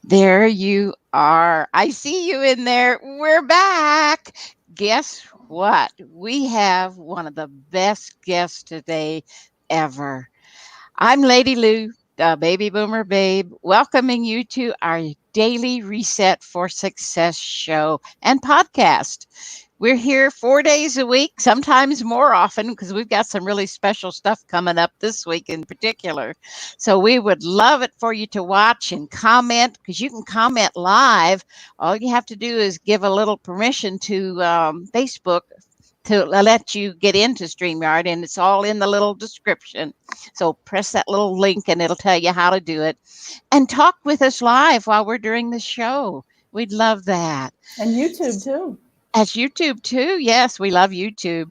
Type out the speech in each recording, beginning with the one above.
There you are. I see you in there. We're back. Guess what? We have one of the best guests today ever. I'm Lady Lou, the Baby Boomer Babe, welcoming you to our daily Reset for Success show and podcast. We're here 4 days a week, sometimes more often, because we've got some really special stuff coming up this week in particular. So we would love it for you to watch and comment, because you can comment live. All you have to do is give a little permission to Facebook to let you get into StreamYard, and it's all in the little description. So press that little link and it'll tell you how to do it. And talk with us live while we're doing the show. We'd love that. And YouTube too. As YouTube too. Yes, we love YouTube.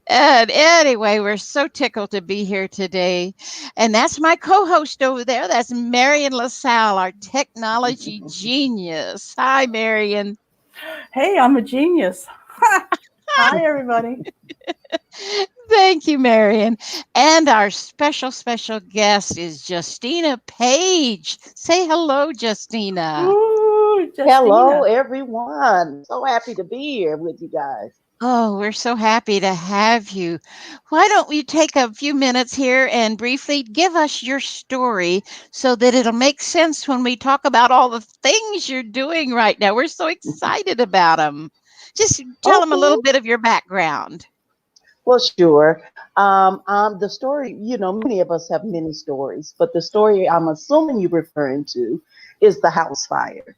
And anyway, we're so tickled to be here today. And that's my co-host over there. That's Marion LaSalle, our technology genius. Hi, Marion. Hey, I'm a genius. Hi, everybody. Thank you, Marion. And our special guest is Justina Page. Say hello, Justina. Ooh, Justina. Hello, everyone. So happy to be here with you guys. Oh, we're so happy to have you. Why don't we take a few minutes here and briefly give us your story so that it'll make sense when we talk about all the things you're doing right now. We're so excited about them. Just tell them a little bit of your background. Well, sure. The story, many of us have many stories, but the story I'm assuming you're referring to is the house fire.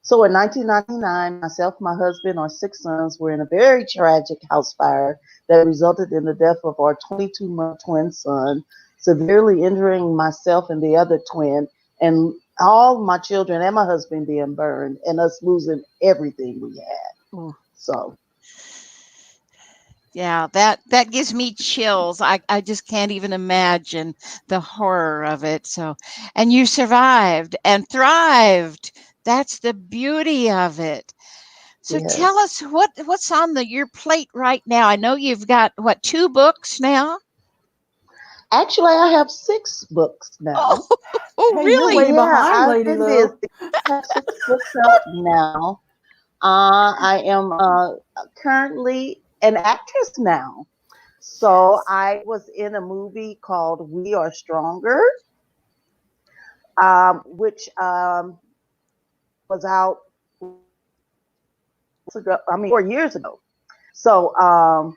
So in 1999, myself, my husband, our 6 sons were in a very tragic house fire that resulted in the death of our 22-month twin son, severely injuring myself and the other twin, and all my children and my husband being burned, and us losing everything we had. Ooh. So. Yeah, that gives me chills. I just can't even imagine the horror of it. So, and you survived and thrived. That's the beauty of it. So Yes. tell us what's on your plate right now. I know you've got 2 books now? Actually, I have 6 books now. Oh, Hey, really? You're way behind, I've Lady been Lou. busy. I have 6 books out now. I am currently an actress now. So I was in a movie called We Are Stronger, which was out 4 years ago. So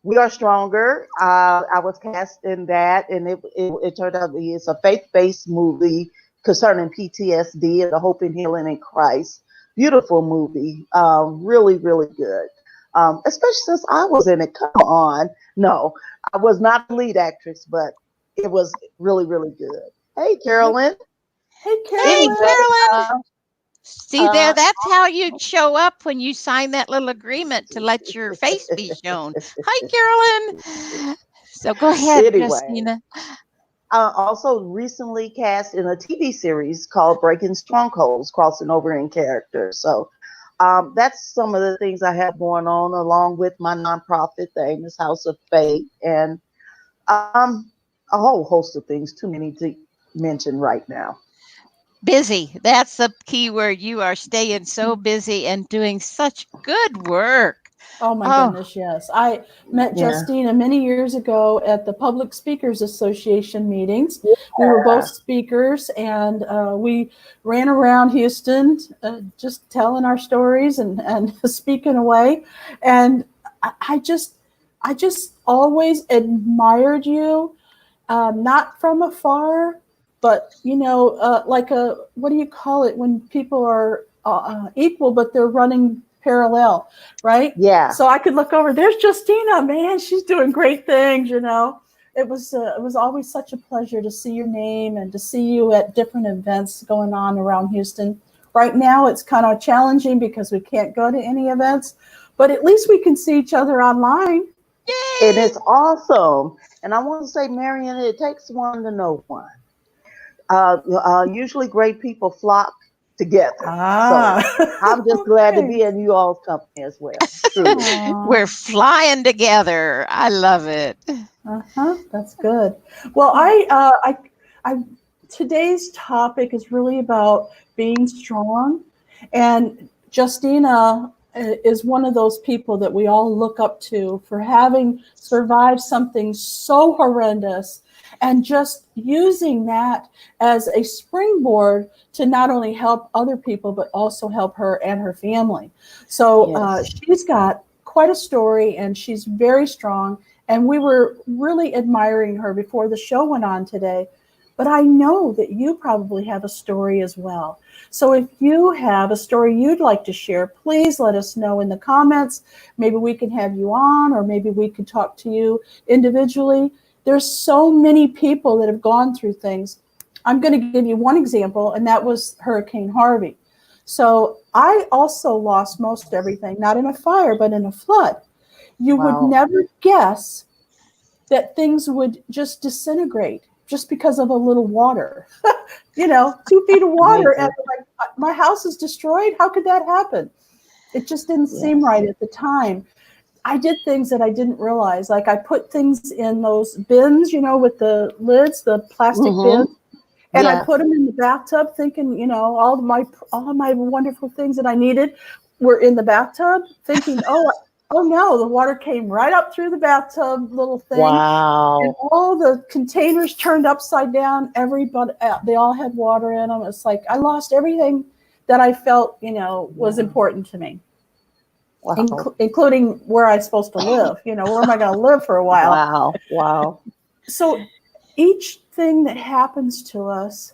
We Are Stronger. I was cast in that, and it turned out it's a faith-based movie concerning PTSD and the hope and healing in Christ. Beautiful movie, really, really good. Especially since I was in it. Come on, no, I was not the lead actress, but it was really, really good. Hey, Carolyn. Hey, Hey, Carolyn. Carolyn. See there, that's how you show up when you sign that little agreement to let your face be shown. Hi, Carolyn. So go ahead, Anyway, Justina. also recently cast in a TV series called Breaking Strongholds, crossing over in character. So that's some of the things I have going on, along with my nonprofit, the Amos House of Faith, and a whole host of things, too many to mention right now. Busy. That's the key word. You are staying so busy and doing such good work. Oh my goodness, yes. I met Yeah. Justina many years ago at the Public Speakers Association meetings. Yeah. We were both speakers, and we ran around Houston just telling our stories and speaking away. And I just always admired you, not from afar, but like what do you call it when people are equal, but they're running parallel, right? Yeah. So I could look over. There's Justina, man. She's doing great things. It was always such a pleasure to see your name and to see you at different events going on around Houston. Right now, it's kind of challenging because we can't go to any events, but at least we can see each other online. Yay! And it's awesome. And I want to say, Marion, it takes one to know one. Usually great people flock together. So I'm just glad to be in you all's company as well. Truly. We're flying together. I love it. That's good. Well, I today's topic is really about being strong. And Justina is one of those people that we all look up to for having survived something so horrendous and just using that as a springboard to not only help other people, but also help her and her family. So Yes. she's got quite a story and she's very strong. And we were really admiring her before the show went on today. But I know that you probably have a story as well. So if you have a story you'd like to share, please let us know in the comments. Maybe we can have you on, or maybe we could talk to you individually. There's so many people that have gone through things. I'm going to give you one example, and that was Hurricane Harvey. So I also lost most everything, not in a fire, but in a flood. You would Wow. never guess that things would just disintegrate just because of a little water. 2 feet of water, and Amazing. like my house is destroyed. How could that happen? It just didn't seem Yes. right at the time. I did things that I didn't realize. Like I put things in those bins, with the lids, the plastic bins, Mm-hmm. and I Yeah. put them in the bathtub, thinking, all my wonderful things that I needed were in the bathtub. Thinking, oh no, the water came right up through the bathtub little thing, and Wow. all the containers turned upside down. Everybody, they all had water in them. It's like I lost everything that I felt, was Yeah. important to me, Wow. including where I'm supposed to live. Where am I going to live for a while? Wow. Wow. So each thing that happens to us,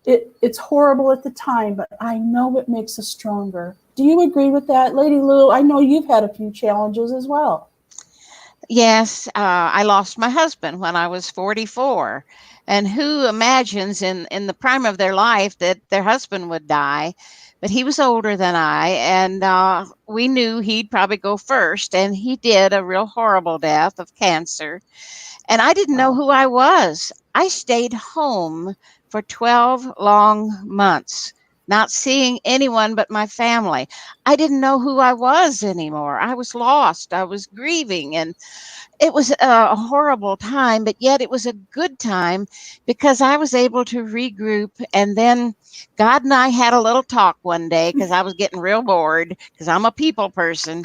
it's horrible at the time, but I know it makes us stronger. Do you agree with that, Lady Lou? I know you've had a few challenges as well. Yes, I lost my husband when I was 44. And who imagines in the prime of their life that their husband would die? But he was older than I, and we knew he'd probably go first. And he did, a real horrible death of cancer. And I didn't know Wow. who I was. I stayed home for 12 long months, not seeing anyone but my family. I didn't know who I was anymore. I was lost. I was grieving, and it was a horrible time, but yet it was a good time because I was able to regroup. And then God and I had a little talk one day because I was getting real bored because I'm a people person.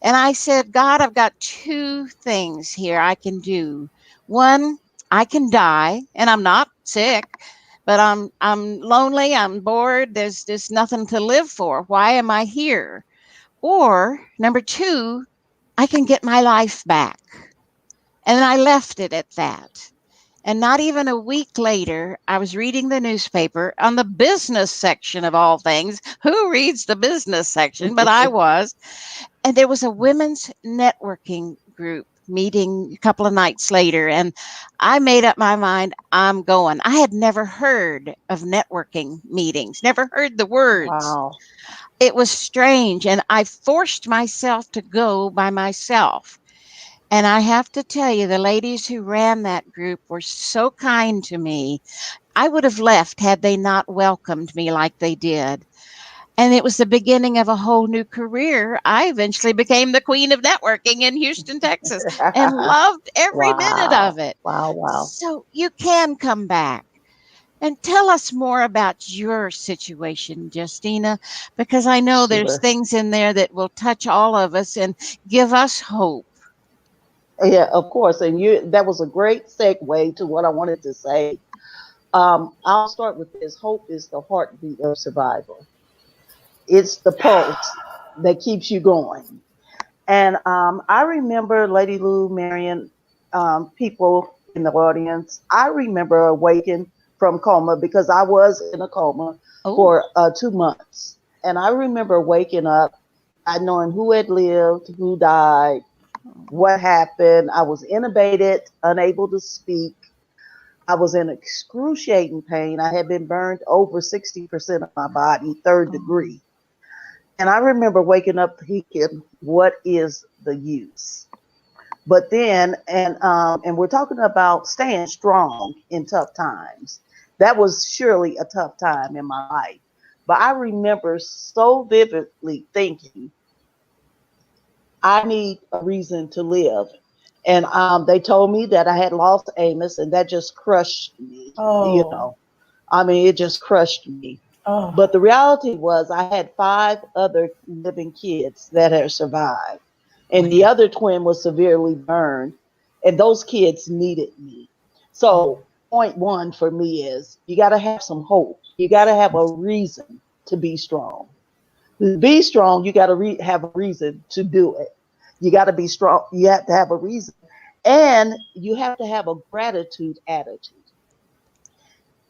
And I said, God, I've got two things here I can do. One, I can die, and I'm not sick, but I'm lonely, I'm bored, there's just nothing to live for. Why am I here? Or number two, I can get my life back. And I left it at that. And not even a week later, I was reading the newspaper on the business section of all things. Who reads the business section? But I was. And there was a women's networking group meeting a couple of nights later. And I made up my mind, I'm going. I had never heard of networking meetings, never heard the words. Wow. It was strange. And I forced myself to go by myself. And I have to tell you, the ladies who ran that group were so kind to me. I would have left had they not welcomed me like they did. And it was the beginning of a whole new career. I eventually became the queen of networking in Houston, Texas, and loved every minute of Wow. it. Wow. Wow. So you can come back. And tell us more about your situation, Justina, because I know there's Sure. things in there that will touch all of us and give us hope. Yeah, of course. And that was a great segue to what I wanted to say. I'll start with this. Hope is the heartbeat of survival. It's the pulse that keeps you going. And I remember Lady Lou, Marion, people in the audience. I remember awaking from coma because I was in a coma Oh, for 2 months. And I remember waking up, not knowing who had lived, who died, what happened. I was intubated, unable to speak. I was in excruciating pain. I had been burned over 60% of my body, third oh. degree. And I remember waking up thinking, what is the use? But then, and we're talking about staying strong in tough times. That was surely a tough time in my life. But I remember so vividly thinking, I need a reason to live. And they told me that I had lost Amos, and that just crushed me, you Oh, know. I mean, it just crushed me. Oh, But the reality was, I had five other living kids that had survived, and the Wow. other twin was severely burned, and those kids needed me. oh. So, point one for me is you got to have some hope. You got to have a reason to be strong. To be strong, you got to have a reason to do it. You got to be strong. You have to have a reason, and you have to have a gratitude attitude.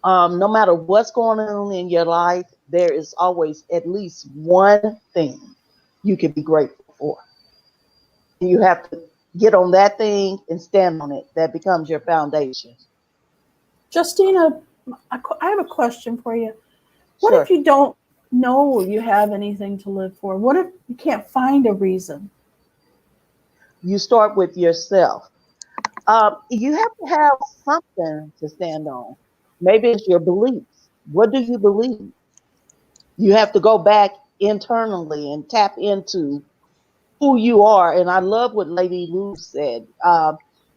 No matter what's going on in your life, there is always at least one thing you can be grateful for. And you have to get on that thing and stand on it. That becomes your foundation. Justina, I have a question for you. What if Sure. you don't know you have anything to live for? What if you can't find a reason? You start with yourself. You have to have something to stand on. Maybe it's your beliefs. What do you believe? You have to go back internally and tap into who you are. And I love what Lady Lou said.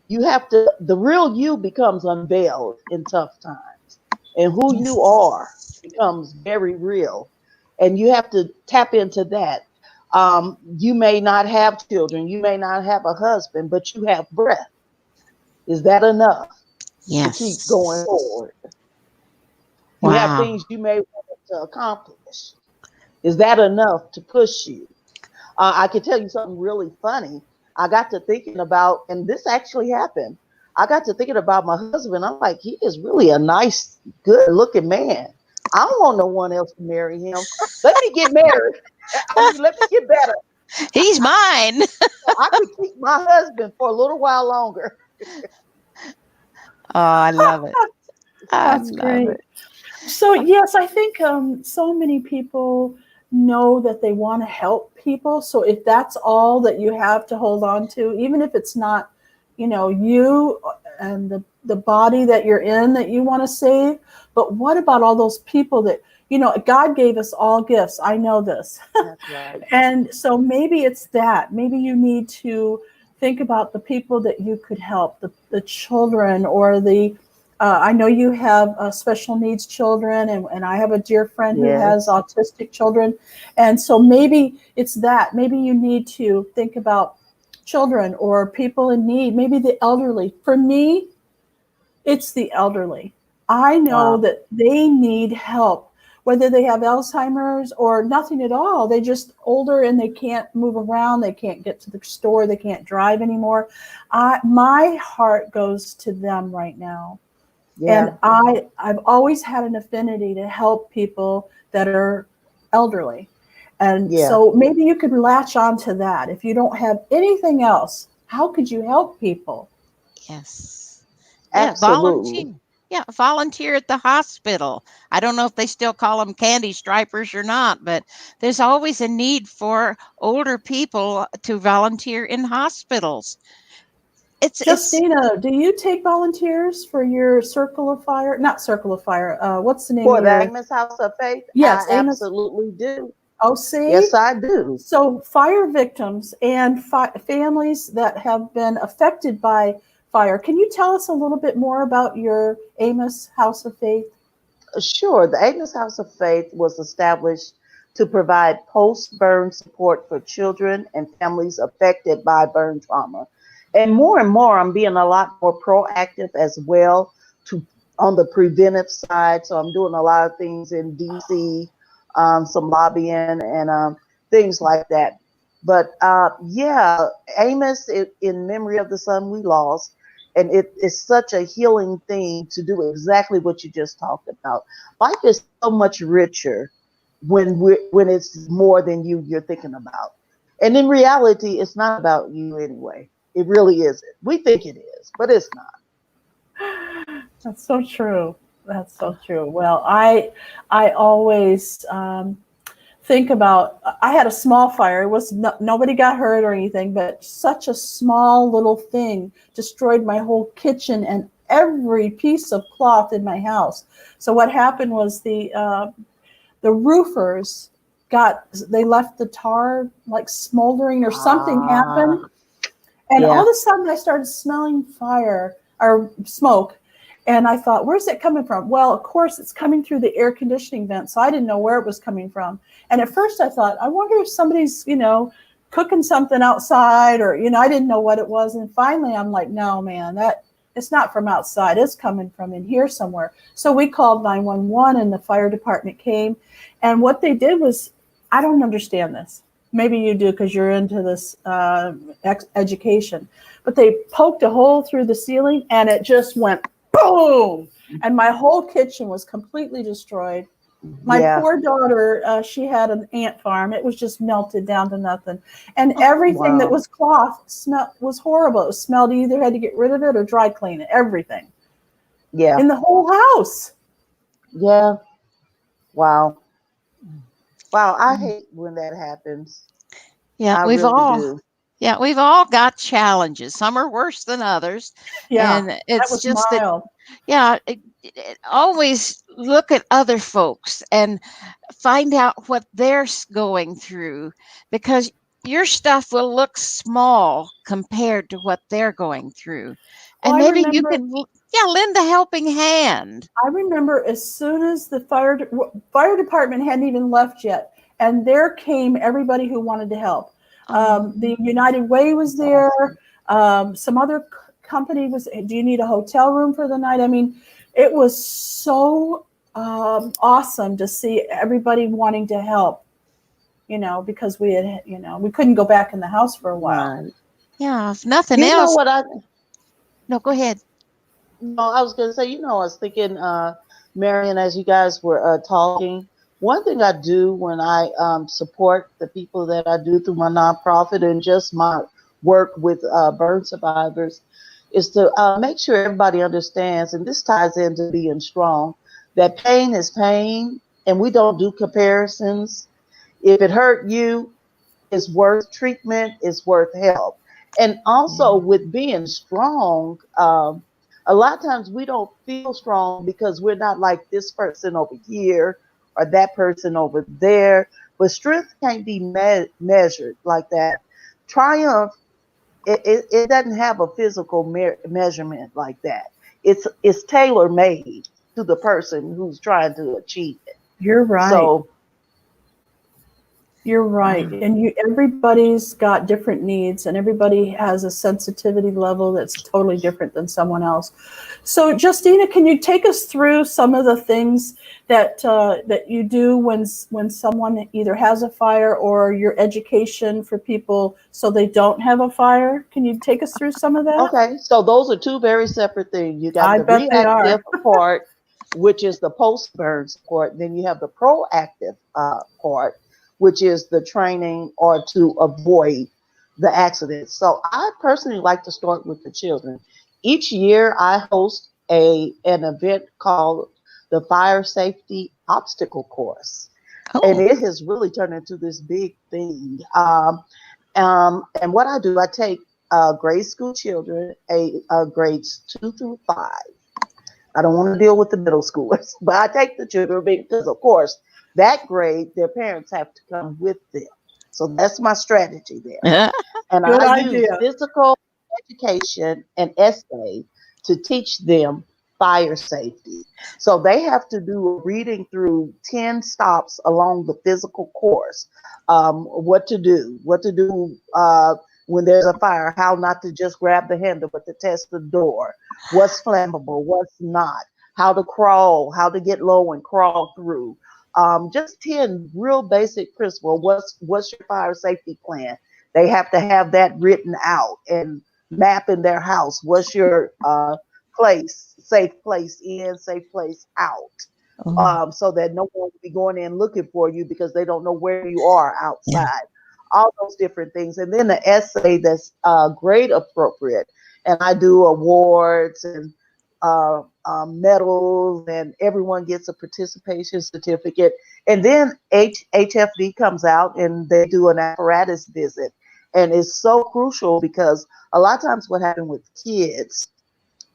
You have to, the real you becomes unveiled in tough times, and who you are Yes. becomes very real. And you have to tap into that. You may not have children, you may not have a husband, but you have breath. Is that enough to keep going Yes. forward? You have Wow. things you may want to accomplish. Is that enough to push you? I can tell you something really funny. I got to thinking about, and this actually happened. I got to thinking about my husband. I'm like, he is really a nice, good looking man. I don't want no one else to marry him. Let me get married. I mean, let me get better He's mine. so I could keep my husband for a little while longer. Oh, I love it. I That's love great. it. So yes, I think so many people know that they want to help people. So if that's all that you have to hold on to, even if it's not, you and the body that you're in that you want to save, but what about all those people that God gave us all gifts. I know this. That's right. And so maybe it's that. Maybe you need to think about the people that you could help, the children or I know you have special needs children, and I have a dear friend who has Yes. autistic children. And so maybe it's that. Maybe you need to think about children or people in need, maybe the elderly. For me, it's the elderly. I know Wow. that they need help, whether they have Alzheimer's or nothing at all. They just older and they can't move around. They can't get to the store. They can't drive anymore. My heart goes to them right now. And Yeah. I've always had an affinity to help people that are elderly. And Yeah. so maybe you could latch on to that. If you don't have anything else, how could you help people? Yes. Yeah, Absolutely. volunteer. Yeah, volunteer at the hospital. I don't know if they still call them candy stripers or not, but there's always a need for older people to volunteer in hospitals. It's Justina, do you take volunteers for your Circle of Fire? Not Circle of Fire. What's the name of For the your? Amos House of Faith, I Yes, Amos absolutely do. OC. Yes, I do. So, fire victims and families that have been affected by fire. Can you tell us a little bit more about your Amos House of Faith? Sure, the Agnes House of Faith was established to provide post burn support for children and families affected by burn trauma. And more, I'm being a lot more proactive as well to on the preventive side. So I'm doing a lot of things in DC, some lobbying and things like that. But yeah, Amos, in memory of the son we lost, and it is such a healing thing to do exactly what you just talked about. Life is so much richer when it's more than you're thinking about. And in reality, it's not about you anyway. It really isn't. We think it is, but it's not. That's so true. That's so true. Well, I always think about. I had a small fire. It was nobody got hurt or anything, but such a small little thing destroyed my whole kitchen and every piece of cloth in my house. So what happened was the roofers they left the tar like smoldering or something Ah, happened, and all yeah. of a sudden I started smelling fire or smoke, And I thought, where's it coming from? Well, of course, it's coming through the air conditioning vent. So I didn't know where it was coming from. And at first I thought, I wonder if somebody's, cooking something outside, or, I didn't know what it was. And finally I'm like, no, man, that it's not from outside. It's coming from in here somewhere. So we called 911 and the fire department came. And what they did was, I don't understand this. Maybe you do because you're into this education. But they poked a hole through the ceiling and it just went boom. And my whole kitchen was completely destroyed. My Yeah. poor daughter, she had an ant farm. It was just melted down to nothing. And Oh, everything that Wow. was cloth was horrible. It smelled. You either had to get rid of it or dry clean it, everything Yeah. in the whole house. Yeah. Wow. Wow. I mm. hate when that happens. Yeah, I we've really all do. yeah, we've all got challenges. Some are worse than others. Yeah, And that it's was just that, mild. yeah, always look at other folks and find out what they're going through, because your stuff will look small compared to what they're going through. Well, And maybe you can, yeah, lend a helping hand. I remember as soon as the fire department hadn't even left yet, and there came everybody who wanted to help. Oh, The United Way was That's there. awesome. Some other company was. Do you need a hotel room for the night? I mean, it was so awesome to see everybody wanting to help. Because we couldn't go back in the house for a while. Right. yeah, if nothing You know else. what I No, go ahead. No, I was going to say, I was thinking, Marion, as you guys were talking, one thing I do when I support the people that I do through my nonprofit and just my work with burn survivors is to make sure everybody understands, and this ties into being strong, that pain is pain, and we don't do comparisons. If it hurt you, it's worth treatment, it's worth help. And also with being strong, a lot of times we don't feel strong because we're not like this person over here or that person over there. But strength can't be measured like that. Triumph, it doesn't have a physical measurement like that. It's tailor made to the person who's trying to achieve it. You're right. So You're right. Yeah. And everybody's got different needs and everybody has a sensitivity level that's totally different than someone else. So Justina, can you take us through some of the things that you do when someone either has a fire, or your education for people so they don't have a fire? Can you take us through some of that? okay, so those are two very separate things. You got I the bet they reactive are. part, which is the post burn support. Then you have the proactive part, which is the training or to avoid the accidents. So I personally like to start with the children. Each year I host an event called the Fire Safety Obstacle Course. And Oh, it has really turned into this big thing. And what I do, I take grade school children, grades 2 through 5. I don't want to deal with the middle schoolers, but I take the children because, of course, that grade, their parents have to come with them. So that's my strategy there. And Good I use idea. physical education and essay to teach them fire safety. So they have to do a reading through 10 stops along the physical course. What to do when there's a fire, how not to just grab the handle, but to test the door, what's flammable, what's not, how to crawl, how to get low and crawl through. Just 10 real basic principles. What's your fire safety plan? They have to have that written out and map in their house. What's your safe place in, safe place out, oh, so that no one will be going in looking for you because they don't know where you are yeah, outside. All those different things. And then the essay that's grade appropriate. And I do awards and medals, and everyone gets a participation certificate. And then HFD comes out and they do an apparatus visit. And it's so crucial because a lot of times what happens with kids,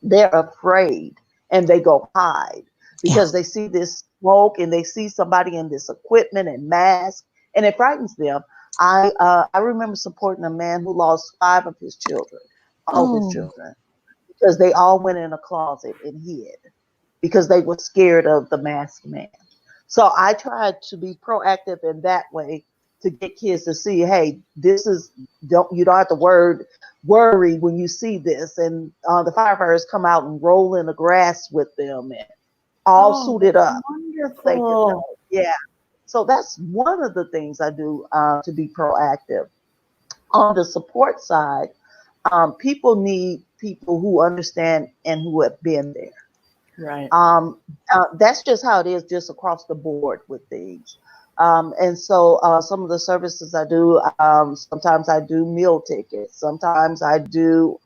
they're afraid and they go hide yeah. because they see this smoke and they see somebody in this equipment and mask, and it frightens them. I remember supporting a man who lost 5 of his children, all of his Oh, children, because they all went in a closet and hid because they were scared of the masked man. So I tried to be proactive in that way to get kids to see, hey, this is don't you don't have to worry when you see this. And the firefighters come out and roll in the grass with them and all Oh, suited that's up so they can wonderful. know. Yeah. So that's one of the things I do to be proactive. On the support side, people need people who understand and who have been there. Right. That's just how it is, just across the board with things. And so some of the services I do, sometimes I do meal tickets, sometimes I do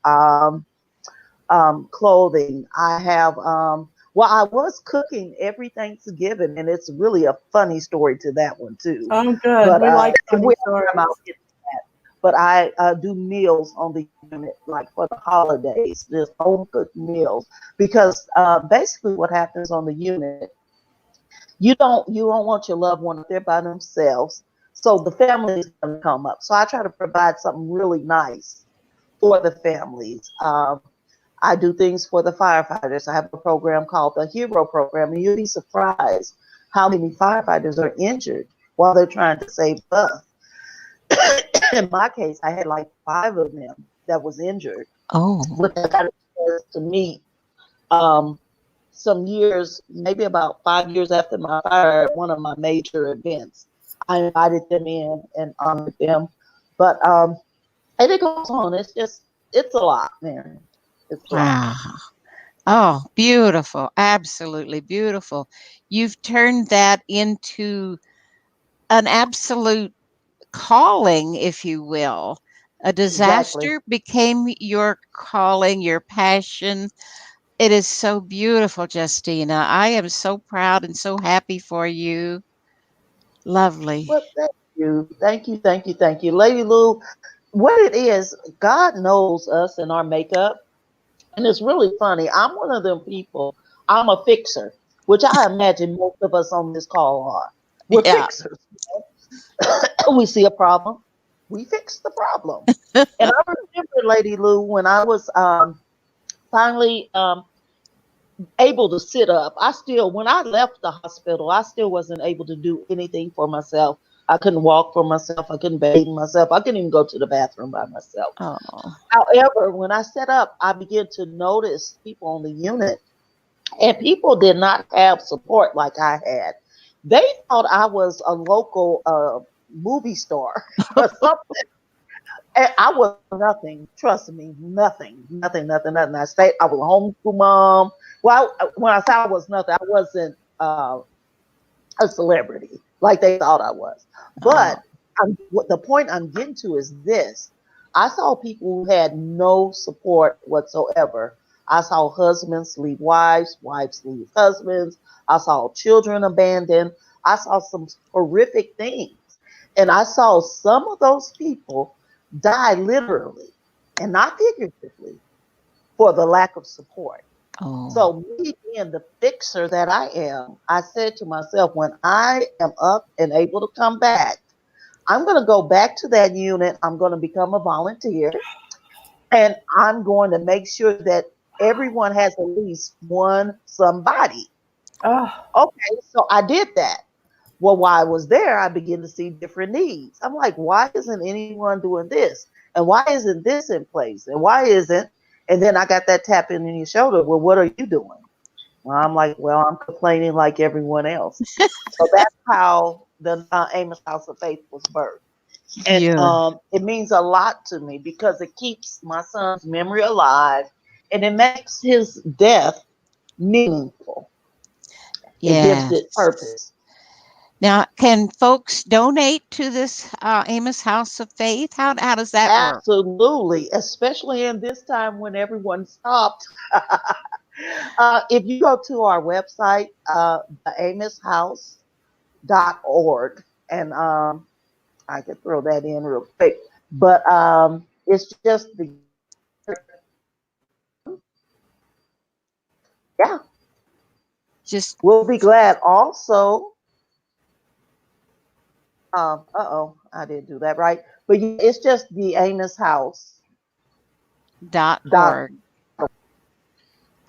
clothing. I have, well, I was cooking every Thanksgiving, and it's really a funny story to that one too. Oh, good. But We like if funny we have time, I'll stories. get to that. But I do meals on the unit, like for the holidays, just home cooked meals, because basically what happens on the unit, you don't want your loved one up there by themselves, so the family is going to come up. So I try to provide something really nice for the families. I do things for the firefighters. I have a program called the Hero Program, and you'll be surprised how many firefighters are injured while they're trying to save us. In my case, I had like five of them that was injured, Oh, which I got a chance to meet um, some years, maybe about 5 years after my fire, at one of my major events. I invited them in and honored them. But and it goes on. It's a lot, Mary. It's a lot. wow. Oh, beautiful. Absolutely beautiful. You've turned that into an absolute calling, if you will. A Exactly. disaster became your calling, your passion. It is so beautiful, Justina. I am so proud and so happy for you. Lovely. Well, thank you. Thank you. Thank you. Thank you. Lady Lou, what it is, God knows us and our makeup. And it's really funny. I'm one of them people, I'm a fixer, which I imagine most of us on this call are. We're Yeah. fixers. We see a problem, we fix the problem. And I remember, Lady Lou, when I was finally able to sit up. I still, when I left the hospital, I still wasn't able to do anything for myself. I couldn't walk for myself. I couldn't bathe myself. I couldn't even go to the bathroom by myself. Oh, However, when I set up, I began to notice people on the unit, and people did not have support like I had. They thought I was a local movie star or something. And I was nothing. Trust me, nothing, nothing, nothing, nothing. I was a homeschool mom. Well, when I say I was nothing, I wasn't a celebrity like they thought I was. oh, But what the point I'm getting to is this: I saw people who had no support whatsoever. I saw husbands leave wives, wives leave husbands. I saw children abandoned. I saw some horrific things. And I saw some of those people die literally and not figuratively for the lack of support. oh. So, me being the fixer that I am, I said to myself, when I am up and able to come back, I'm going to go back to that unit. I'm going to become a volunteer, and I'm going to make sure that everyone has at least one somebody. Oh, Okay, so I did that. Well, while I was there, I began to see different needs. I'm like, why isn't anyone doing this? And why isn't this in place? And why isn't? And then I got that tapping in your shoulder. Well, what are you doing? Well, I'm like, well, I'm complaining like everyone else. So that's how the Amos House of Faith was birthed. And Beautiful. it means a lot to me because it keeps my son's memory alive and it makes his death meaningful. It gives it Yes. purpose. Now, can folks donate to this Amos House of Faith? How does that work? Absolutely, especially in this time when everyone stopped. If you go to our website, theamoshouse.org, and I could throw that in real quick, but it's just the yeah. Just We'll be glad. Also, I didn't do that right, but yeah, it's just the Amos House dot dot org.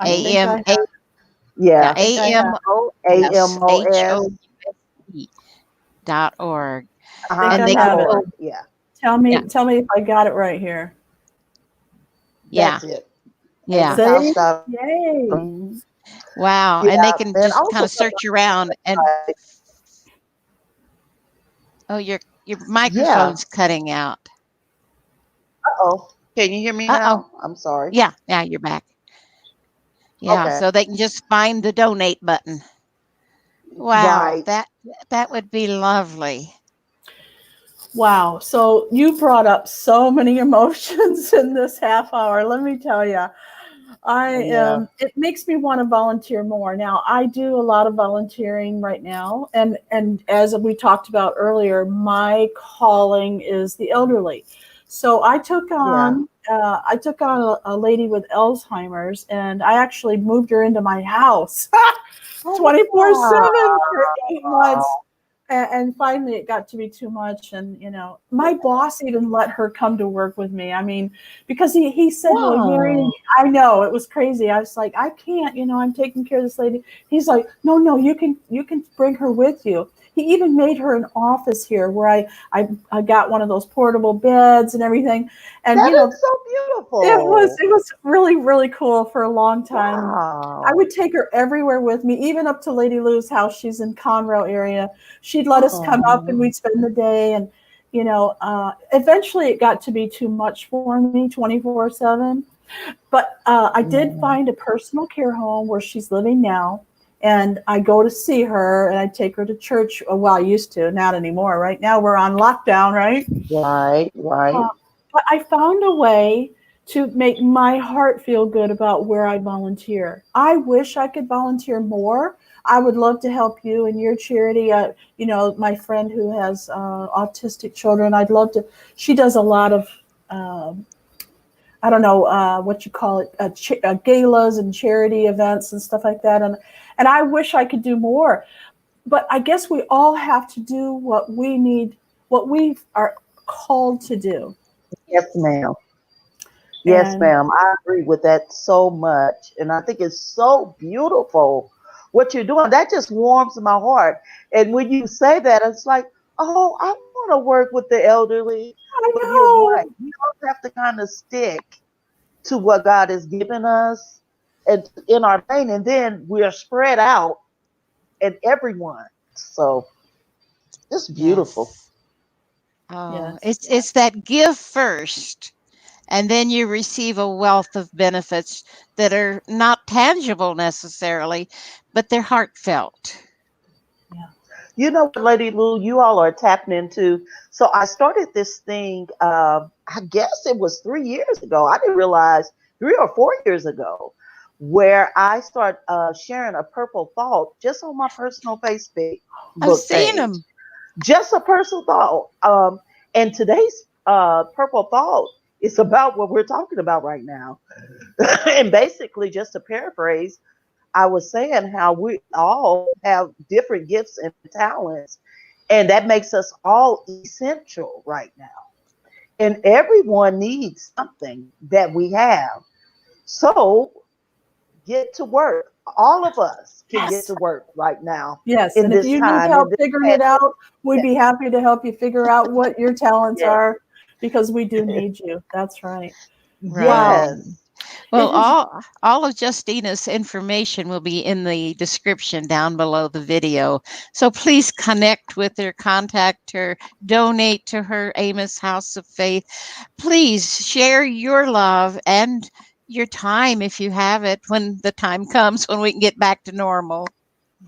I think A-M, I A, have. I yeah, Yeah, think I have. AMOS. AMOSHOE.org. I think Uh-huh. And I they can have Dot it. go, org. Yeah, yeah, Tell me if I got it right here. yeah, that's it. yeah. See? Amoshouse.org. Yay. Mhm. Wow. And they Yeah, can and just also kind of put it search on around the and, website. oh, your Yeah. microphone's cutting out. Uh-oh. Can you hear me Uh-oh. now? I'm sorry. Yeah, yeah, you're back. Yeah, Okay. so they can just find the donate button. Wow, Right. that would be lovely. Wow. So you brought up so many emotions in this half hour. Let me tell you, Yeah. it makes me want to volunteer more. Now, I do a lot of volunteering right now. And as we talked about earlier, my calling is the elderly. So Yeah. I took on a lady with Alzheimer's, and I actually moved her into my house Oh, 24/7 for 8 months. wow. And finally it got to be too much. And my boss even let her come to work with me. I mean, because he said, well, Mary, Wow. I know it was crazy. I was like, I can't, I'm taking care of this lady. He's like, no, you can bring her with you. He even made her an office here where I got one of those portable beds and everything. And That is so beautiful. it was really, really cool for a long time. I Wow. would take her everywhere with me, even up to Lady Lou's house. She's in Conroe area. She'd let us come up and Oh, we'd spend the day. And eventually it got to be too much for me, 24/7. But I did mhm. find a personal care home where she's living now. And I go to see her and I take her to church. Well, I used to, not anymore. Right now we're on lockdown, right? Right, right. Uh, but I found a way to make my heart feel good about where I volunteer. I wish I could volunteer more. I would love to help you in your charity. My friend who has autistic children, I'd love to. She does a lot of, um, I don't know what you call it, galas and charity events and stuff like that. And I wish I could do more. But I guess we all have to do what we need, what we are called to do. Yes, ma'am. Yes, And ma'am. I agree with that so much. And I think it's so beautiful what you're doing. That just warms my heart. And when you say that, it's like, oh, I want to work with the elderly. I But you're right. know. We all have to kind of stick to what God has given us and in our lane. And then we are spread out and everyone. So it's beautiful. Yes. Oh, Yes. it's that give first, and then you receive a wealth of benefits that are not tangible necessarily, but they're heartfelt. Yeah. You know what, Lady Lou, you all are tapping into. So I started this thing, I guess it was 3 years ago. I didn't realize 3 or 4 years ago, where I start sharing a purple thought just on my personal I've Facebook seen page. them. Just a personal thought. And today's purple thought is about what we're talking about right now. And basically, just to paraphrase, I was saying how we all have different gifts and talents, and that makes us all essential right now. And everyone needs something that we have. So get to work. All of us can get Yes. to work right now Yes. in And if this you need time, in help this figuring it pandemic. out, we'd be happy to help you figure out what your talents Yes, are because we do need you. That's right. Right. Wow. yes, Well, It is. all of Justina's information will be in the description down below the video. So please connect with her, contact her, donate to her Amos House of Faith. Please share your love and your time if you have it when the time comes when we can get back to normal.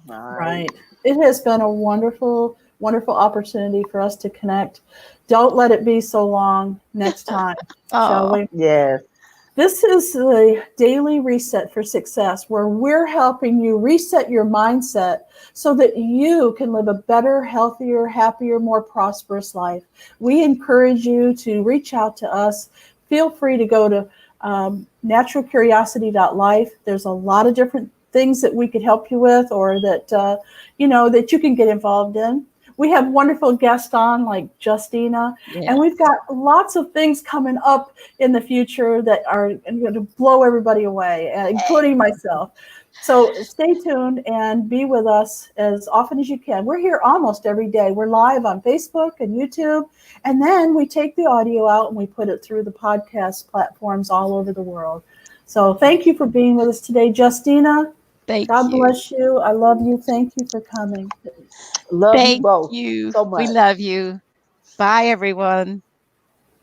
right. Right. It has been a wonderful, wonderful opportunity for us to connect. Don't let it be so long next time, shall Oh, we? Yes, This is the daily reset for success, where we're helping you reset your mindset so that you can live a better, healthier, happier, more prosperous life. We encourage you to reach out to us. Feel free to go to naturalcuriosity.life. There's a lot of different things that we could help you with, or that that you can get involved in. we have wonderful guests on like Justina, and we've Yes. got lots of things coming up in the future that are going to blow everybody away, including myself. So stay tuned and be with us as often as you can. We're here almost every day. We're live on Facebook and YouTube, and then we take the audio out and we put it through the podcast platforms all over the world. So thank you for being with us today, Justina. Thank God you. bless you. I love you. Thank you for coming. Love you Thank both you. so We much. love you. Bye, everyone.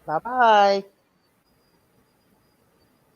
Bye bye.